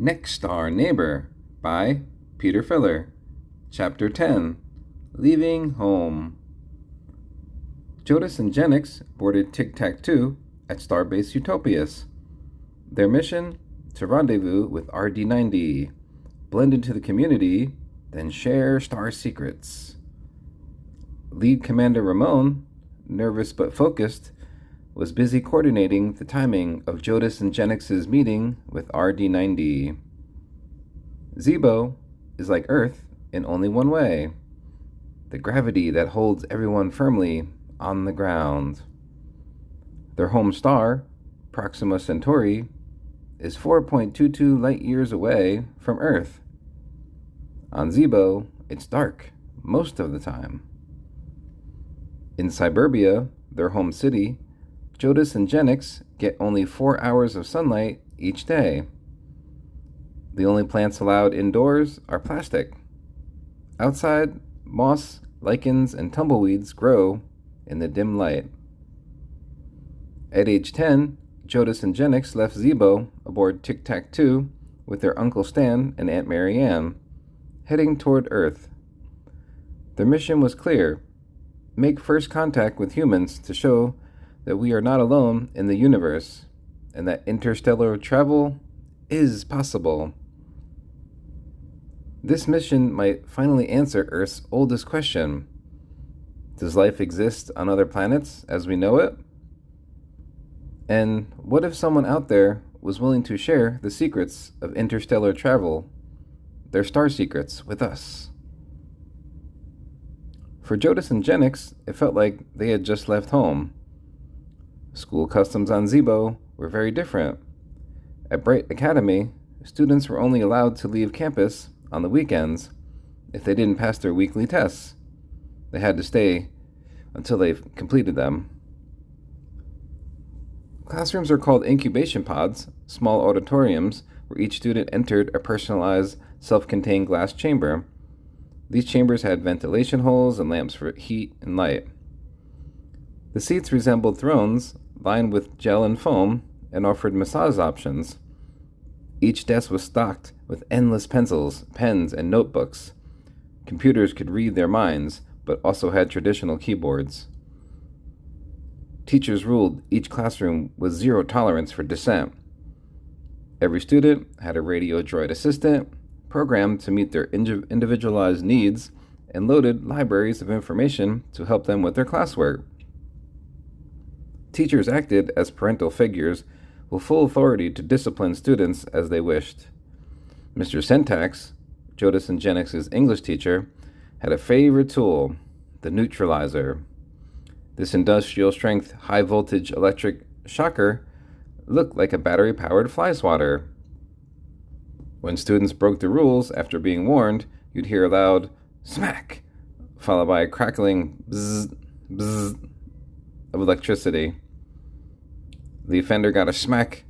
Next Our Neighbor by Peter Filler. Chapter 10 Leaving Home. Jodis and Genix boarded Tic-Tac-Two at Starbase Utopias. Their mission? To rendezvous with RD-90, blend into the community, then share star secrets. Lead Commander Ramon, nervous but focused, was busy coordinating the timing of Jodis and Genix's meeting with RD-90. Zibo is like Earth in only one way: the gravity that holds everyone firmly on the ground. Their home star, Proxima Centauri, is 4.22 light years away from Earth. On Zibo, it's dark most of the time. In Cyberbia, their home city, Jodis and Genix get only 4 hours of sunlight each day. The only plants allowed indoors are plastic. Outside, moss, lichens, and tumbleweeds grow in the dim light. At age 10, Jodis and Genix left Zibo aboard Tic-Tac-Two with their Uncle Stan and Aunt Marianne, heading toward Earth. Their mission was clear: make first contact with humans to show that we are not alone in the universe, and that interstellar travel is possible. This mission might finally answer Earth's oldest question: does life exist on other planets as we know it? And what if someone out there was willing to share the secrets of interstellar travel, their star secrets, with us? For Jodis and Genix, it felt like they had just left home. School customs on Zibo were very different. At Bright Academy, students were only allowed to leave campus on the weekends if they didn't pass their weekly tests. They had to stay until they completed them. Classrooms are called incubation pods, small auditoriums where each student entered a personalized, self-contained glass chamber. These chambers had ventilation holes and lamps for heat and light. The seats resembled thrones, lined with gel and foam, and offered massage options. Each desk was stocked with endless pencils, pens, and notebooks. Computers could read their minds, but also had traditional keyboards. Teachers ruled each classroom with zero tolerance for dissent. Every student had a radio droid assistant, programmed to meet their individualized needs, and loaded libraries of information to help them with their classwork. Teachers acted as parental figures with full authority to discipline students as they wished. Mr. Syntax, Jodis and Genix's English teacher, had a favorite tool: the neutralizer. This industrial-strength, high-voltage electric shocker looked like a battery-powered fly swatter. When students broke the rules after being warned, you'd hear a loud smack, followed by a crackling bzzz, bzzz of electricity. The offender got a smack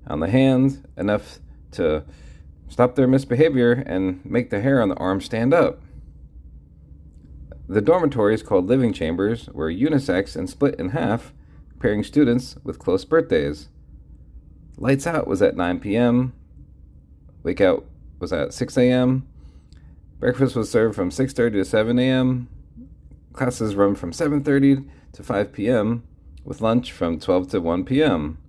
on the hand, enough to stop their misbehavior and make the hair on the arm stand up. The dormitories, called living chambers, were unisex and split in half, pairing students with close birthdays. Lights out was at 9 p.m. Wake out was at 6 a.m. Breakfast was served from 6:30 to 7 a.m. Classes run from 7:30 to 5 p.m., with lunch from 12 to 1 p.m.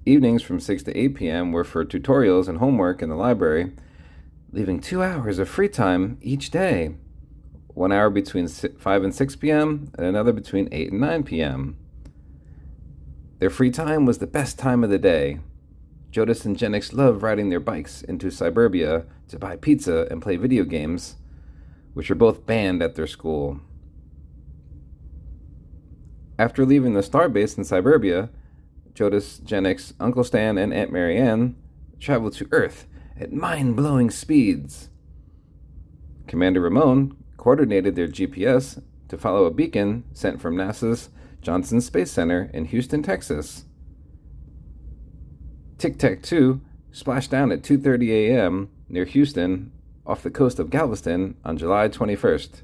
Evenings from 6 to 8 p.m. were for tutorials and homework in the library, leaving 2 hours of free time each day. 1 hour between 5 and 6 p.m., and another between 8 and 9 p.m. Their free time was the best time of the day. Jodis and Genix loved riding their bikes into Cyberbia to buy pizza and play video games, which were both banned at their school. After leaving the starbase in Cyberbia, Jodis, Genix, Uncle Stan, and Aunt Marianne traveled to Earth at mind-blowing speeds. Commander Ramon coordinated their GPS to follow a beacon sent from NASA's Johnson Space Center in Houston, Texas. Tic-Tac-Two splashed down at 2:30 a.m. near Houston, off the coast of Galveston, on July 21st.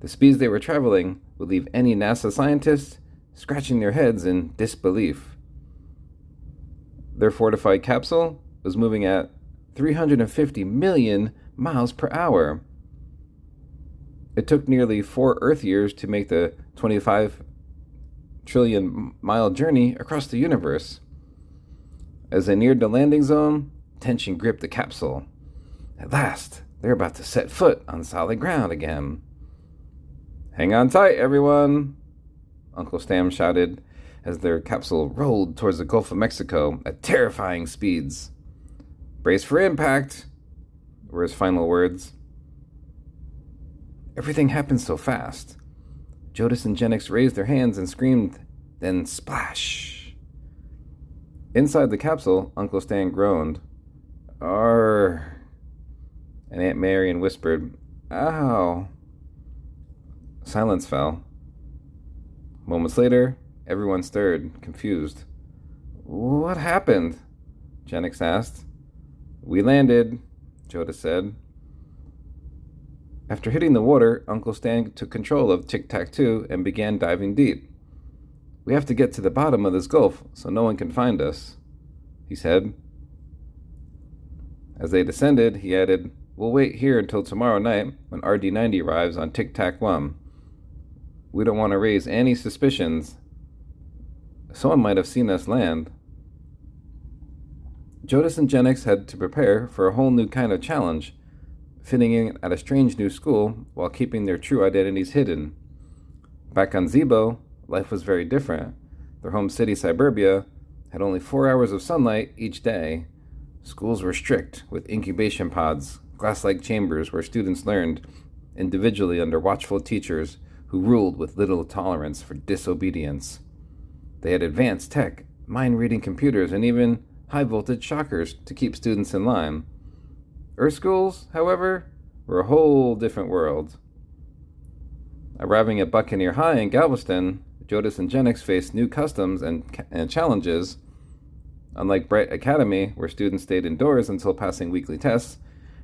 The speeds they were traveling would leave any NASA scientists scratching their heads in disbelief. Their fortified capsule was moving at 350 million miles per hour. It took nearly 4 Earth years to make the 25 trillion mile journey across the universe. As they neared the landing zone, tension gripped the capsule. At last, they're about to set foot on solid ground again. "Hang on tight, everyone," Uncle Sam shouted as their capsule rolled towards the Gulf of Mexico at terrifying speeds. "Brace for impact," were his final words. Everything happened so fast. Jodis and Jenix raised their hands and screamed, then splash. Inside the capsule, Uncle Stan groaned. "Arr," and Aunt Marion whispered, "Ow." Silence fell. Moments later, everyone stirred, confused. "What happened?" Jenix asked. "We landed," Jodis said. After hitting the water, Uncle Stan took control of Tic-Tac-Toe and began diving deep. "We have to get to the bottom of this gulf so no one can find us," he said. As they descended, he added, "We'll wait here until tomorrow night when RD-90 arrives on Tic-Tac-1. We don't want to raise any suspicions. Someone might have seen us land." Jodis and Jenix had to prepare for a whole new kind of challenge, fitting in at a strange new school while keeping their true identities hidden. Back on Zibo, life was very different. Their home city, Suburbia, had only 4 hours of sunlight each day. Schools were strict, with incubation pods, glass-like chambers where students learned individually under watchful teachers who ruled with little tolerance for disobedience. They had advanced tech, mind-reading computers, and even high-voltage shockers to keep students in line. Earth schools, however, were a whole different world. Arriving at Buccaneer High in Galveston, Jodis and Jenix faced new customs and challenges. Unlike Bright Academy, where students stayed indoors until passing weekly tests,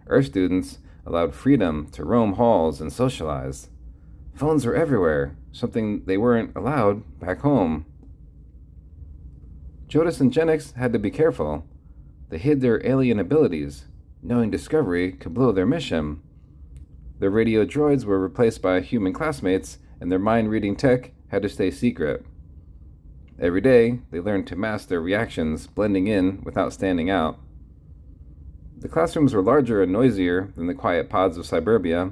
Earth students allowed freedom to roam halls and socialize. Phones were everywhere, something they weren't allowed back home. Jodis and Jenix had to be careful. They hid their alien abilities, knowing discovery could blow their mission. Their radio droids were replaced by human classmates, and their mind-reading tech had to stay secret. Every day, they learned to mask their reactions, blending in without standing out. The classrooms were larger and noisier than the quiet pods of Suburbia.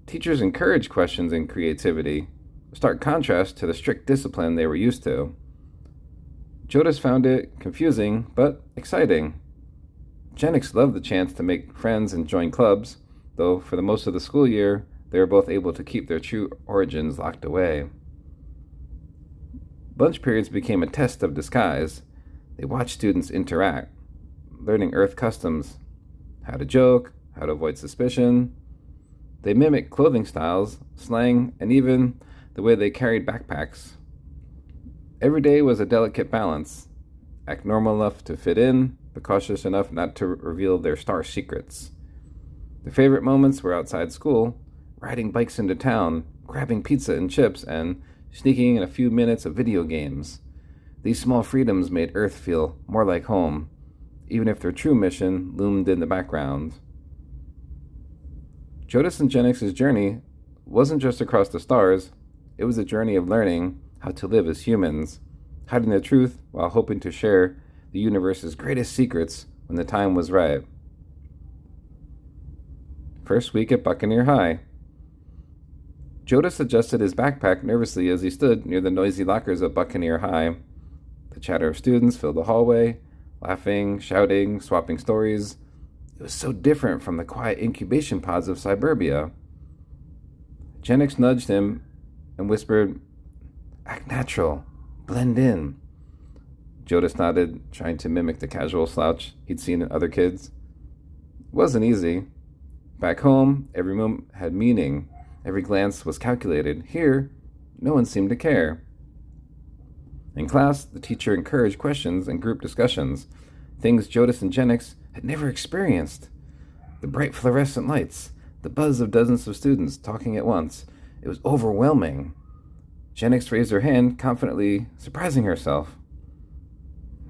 Teachers encouraged questions and creativity, a stark contrast to the strict discipline they were used to. Jodis found it confusing, but exciting. Jenix loved the chance to make friends and join clubs, though for the most of the school year, they were both able to keep their true origins locked away. Lunch periods became a test of disguise. They watched students interact, learning Earth customs, how to joke, how to avoid suspicion. They mimicked clothing styles, slang, and even the way they carried backpacks. Every day was a delicate balance. Act normal enough to fit in, but cautious enough not to reveal their star secrets. Their favorite moments were outside school, riding bikes into town, grabbing pizza and chips, and sneaking in a few minutes of video games. These small freedoms made Earth feel more like home, even if their true mission loomed in the background. Jodis and Jenix's journey wasn't just across the stars, it was a journey of learning how to live as humans, hiding the truth while hoping to share the universe's greatest secrets when the time was right. First week at Buccaneer High. Jodis adjusted his backpack nervously as he stood near the noisy lockers of Buccaneer High. The chatter of students filled the hallway, laughing, shouting, swapping stories. It was so different from the quiet incubation pods of Suburbia. Jenix nudged him and whispered, "Act natural. Blend in." Jodis nodded, trying to mimic the casual slouch he'd seen in other kids. It wasn't easy. Back home, every moment had meaning. Every glance was calculated. Here, no one seemed to care. In class, the teacher encouraged questions and group discussions, things Jodis and Jenix had never experienced. The bright fluorescent lights, the buzz of dozens of students talking at once. It was overwhelming. Jenix raised her hand, confidently surprising herself.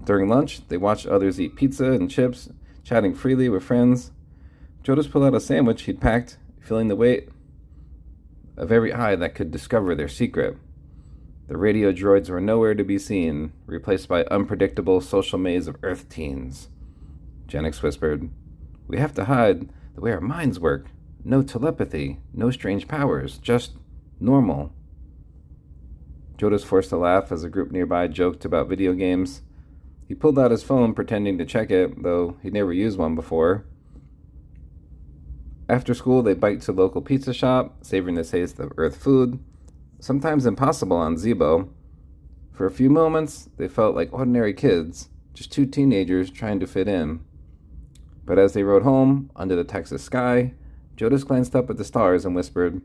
During lunch, they watched others eat pizza and chips, chatting freely with friends. Jonas pulled out a sandwich he'd packed, feeling the weight of every eye that could discover their secret. The radio droids were nowhere to be seen, replaced by unpredictable social maze of Earth teens. Jennings whispered, "We have to hide the way our minds work. No telepathy, no strange powers, just normal." Jonas forced a laugh as a group nearby joked about video games. He pulled out his phone, pretending to check it, though he'd never used one before. After school, they biked to a local pizza shop, savoring the taste of Earth food, sometimes impossible on Zebo. For a few moments, they felt like ordinary kids, just two teenagers trying to fit in. But as they rode home, under the Texas sky, Jonas glanced up at the stars and whispered,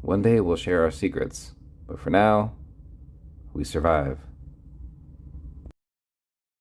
"One day we'll share our secrets, but for now, we survive."